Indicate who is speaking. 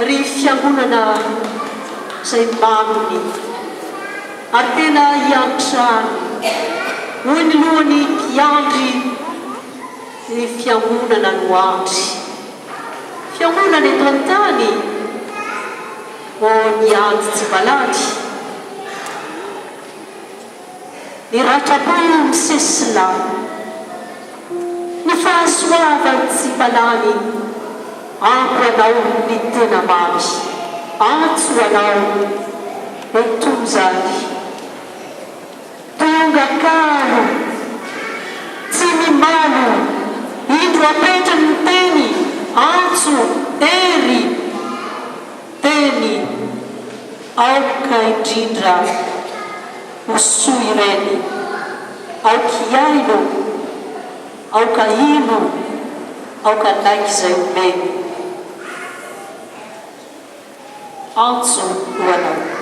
Speaker 1: ry fiangonana izay maminy ary tena hiantrany hoy ny lohany mpiandry ny fiangonana no andry fiangonana eto an-tany ho niady tsy balady ny ratrapo misesila ny fahasoavany tsy balany ampo anao ny tena mamy antso anao hotonzany tonga kamo tsy mimalo indro apetra ny teny antso tery teny aoka indrindra hoso ireny aoka iaino aoka ino aoka naiky izay omeny antso ho anao